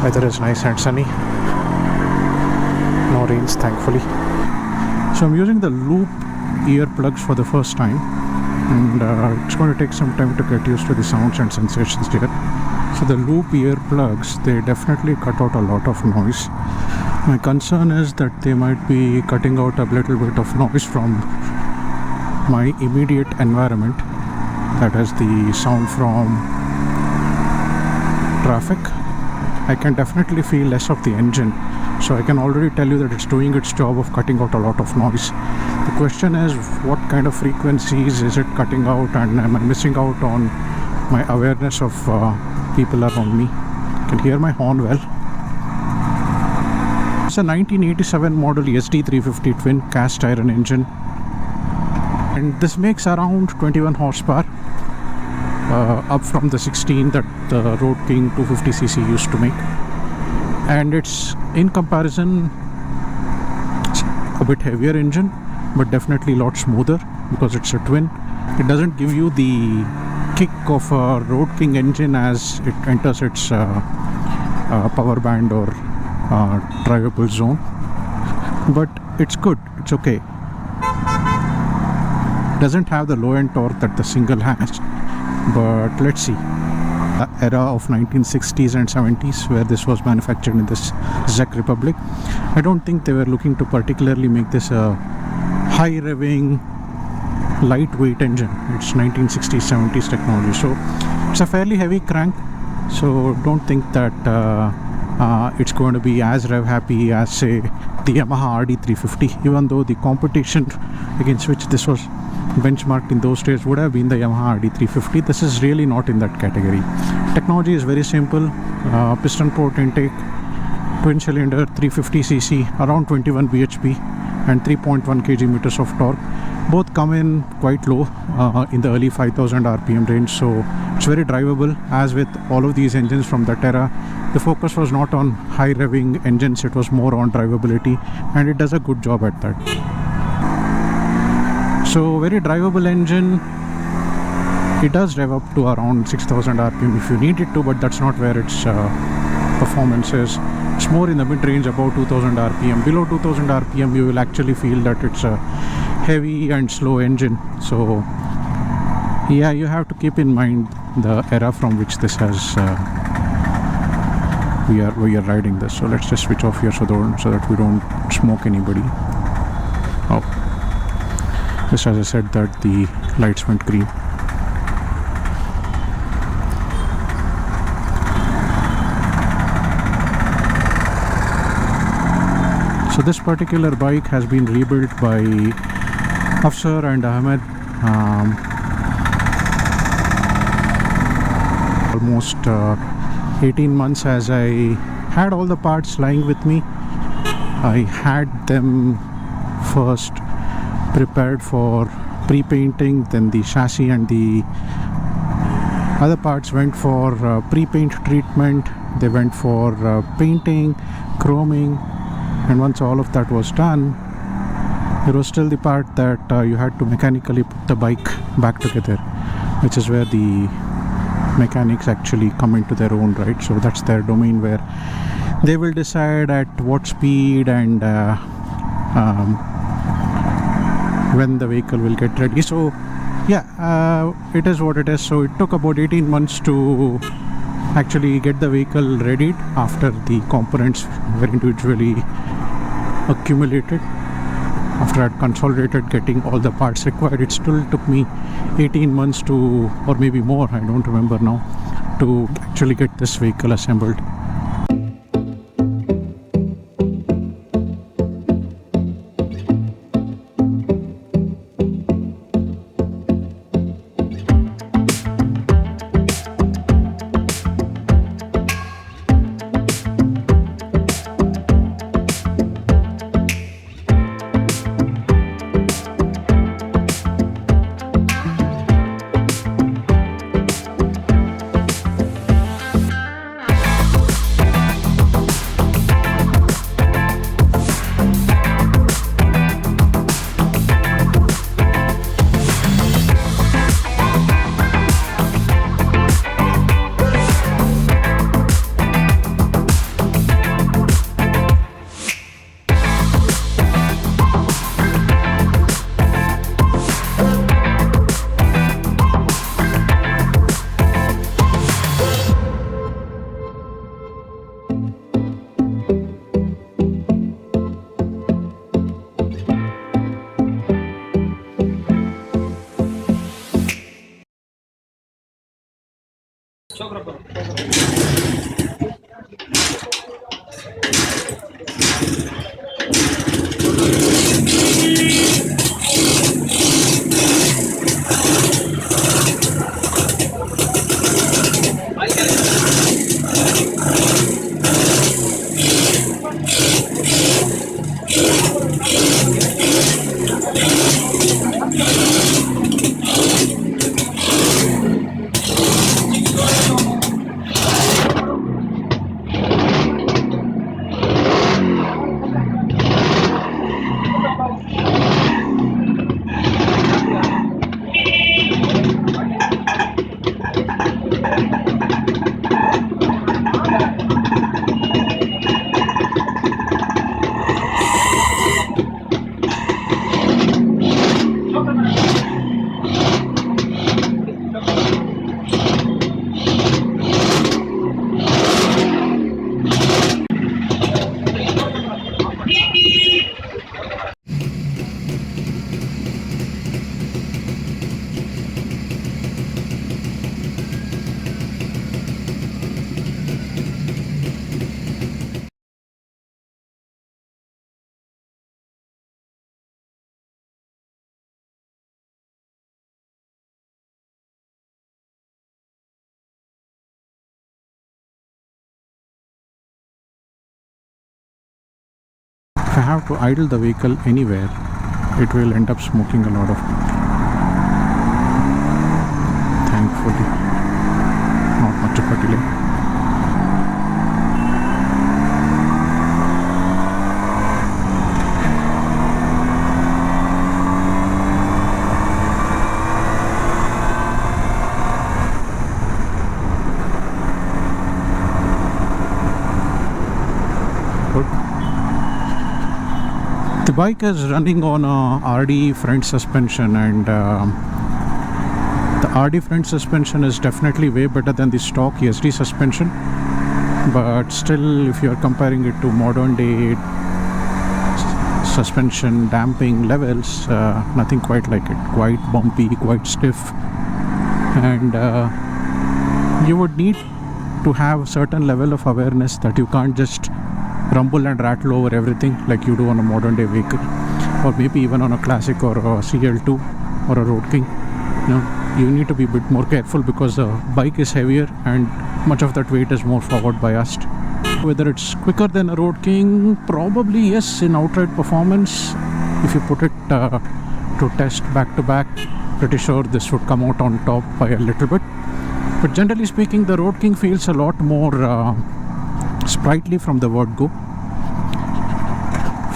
Weather is nice and sunny. No rains, thankfully. So I'm using the loop earplugs for the first time, and it's going to take some time to get used to the sounds and sensations here. So the loop earplugs, they definitely cut out a lot of noise. My concern is that they might be cutting out a little bit of noise from my immediate environment, that is the sound from traffic. I can definitely feel less of the engine, so I can already tell you that it's doing its job of cutting out a lot of noise. The question is, what kind of frequencies is it cutting out, and am I missing out on my awareness of people around me? You can hear my horn well. It's a 1987 model Yezdi 350 twin cast iron engine, and this makes around 21 horsepower, up from the 16 that the ROADKING 250cc used to make. And it's, in comparison, a bit heavier engine, but definitely a lot smoother because it's a twin. It doesn't give you the kick of a ROADKING engine as it enters its power band or drivable zone, but it's good, it's okay. Doesn't have the low end torque that the single has, but let's see. The era of 1960s and 70s where this was manufactured in this Czech Republic, I don't think they were looking to particularly make this a high revving lightweight engine. It's 1960s 70s technology, so it's a fairly heavy crank, so don't think that it's going to be as rev happy as, say, the Yamaha RD350, even though the competition against which this was benchmarked in those days would have been the Yamaha RD350. This is really not in that category. Technology is very simple. Piston port intake, twin cylinder, 350cc, around 21 bhp and 3.1 kg of torque. Both come in quite low, in the early 5000 rpm range, so it's very drivable. As with all of these engines from that era, the focus was not on high revving engines, it was more on drivability, and it does a good job at that. So very drivable engine. It does rev up to around 6000 rpm if you need it to, but that's not where its performance is. It's more in the mid-range, about 2000 rpm. Below 2000 rpm you will actually feel that it's a heavy and slow engine. So yeah, you have to keep in mind the era from which this has we are riding this. So let's just switch off here so that we don't smoke anybody. Oh, just as I said that the lights went green. So this particular bike has been rebuilt by Afsar and Ahmed, almost 18 months. As I had all the parts lying with me, I had them first prepared for pre-painting, then the chassis and the other parts went for pre-paint treatment, they went for painting, chroming, and once all of that was done, there was still the part that you had to mechanically put the bike back together, which is where the mechanics actually come into their own right. So that's their domain, where they will decide at what speed and when the vehicle will get ready. So yeah, it is what it is. So it took about 18 months to actually get the vehicle readied after the components were individually accumulated. After I had consolidated getting all the parts required, it still took me 18 months to, or maybe more, I don't remember now, to actually get this vehicle assembled. If I have to idle the vehicle anywhere, it will end up smoking a lot of meat. Thankfully, not much of a delay. The bike is running on a RD front suspension, and the RD front suspension is definitely way better than the stock Yezdi suspension, but still, if you are comparing it to modern day suspension damping levels, nothing quite like it. Quite bumpy, quite stiff, and you would need to have a certain level of awareness that you can't just rumble and rattle over everything like you do on a modern day vehicle, or maybe even on a classic or a CL2 or a Road King. You need to be a bit more careful because the bike is heavier and much of that weight is more forward biased. Whether it's quicker than a Road King, probably yes. In outright performance, if you put it to test back to back, pretty sure this would come out on top by a little bit. But generally speaking, the Road King feels a lot more sprightly from the word go.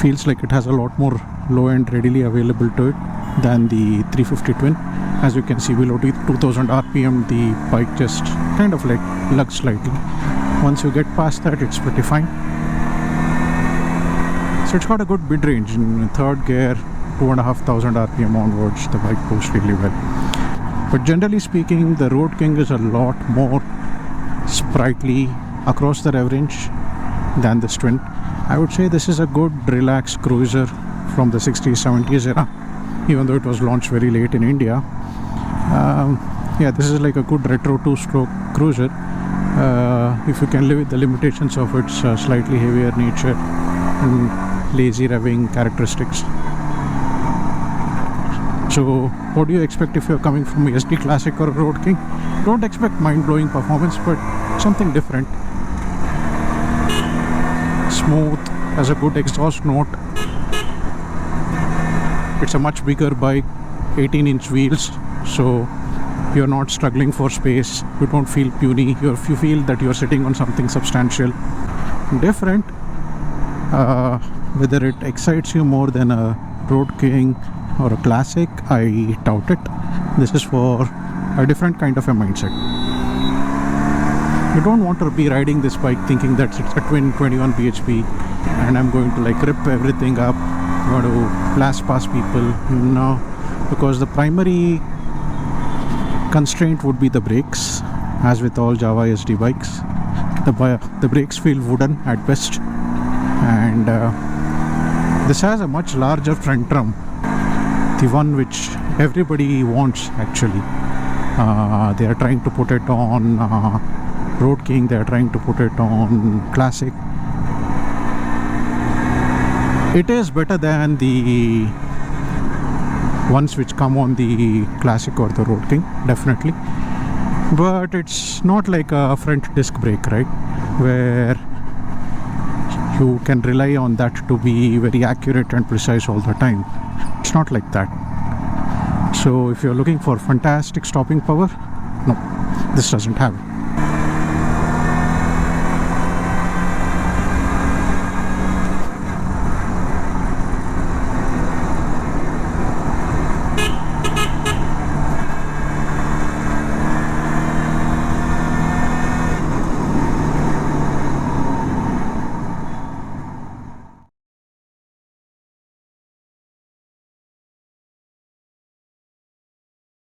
Feels like it has a lot more low end readily available to it than the 350 twin. As you can see, below 2000 RPM, the bike just kind of like lugs slightly. Once you get past that, it's pretty fine. So it's got a good mid range. In third gear, 2500 RPM onwards, the bike goes really well. But generally speaking, the Road King is a lot more sprightly across the rev range than this twin. I would say this is a good relaxed cruiser from the 60s 70s era, even though it was launched very late in India. Yeah, this is like a good retro 2-stroke cruiser if you can live with the limitations of its slightly heavier nature and lazy revving characteristics. So what do you expect if you're coming from a Yezdi Classic or a Road King? Don't expect mind-blowing performance, but something different. Smooth, has a good exhaust note. It's a much bigger bike, 18-inch wheels, so you're not struggling for space. You don't feel puny. You feel that you're sitting on something substantial, different. Whether it excites you more than a Road King or a Classic, I doubt it. This is for a different kind of a mindset. You don't want to be riding this bike thinking that it's a twin 21 bhp and I'm going to like rip everything up, I'm going to blast past people. No, because the primary constraint would be the brakes. As with all Jawa Yezdi bikes, the brakes feel wooden at best, and this has a much larger front drum, the one which everybody wants actually. They are trying to put it on Road King, they are trying to put it on Classic. It is better than the ones which come on the Classic or the Road King, definitely. But it's not like a front disc brake, right? Where you can rely on that to be very accurate and precise all the time. It's not like that. So if you're looking for fantastic stopping power, no, this doesn't have it.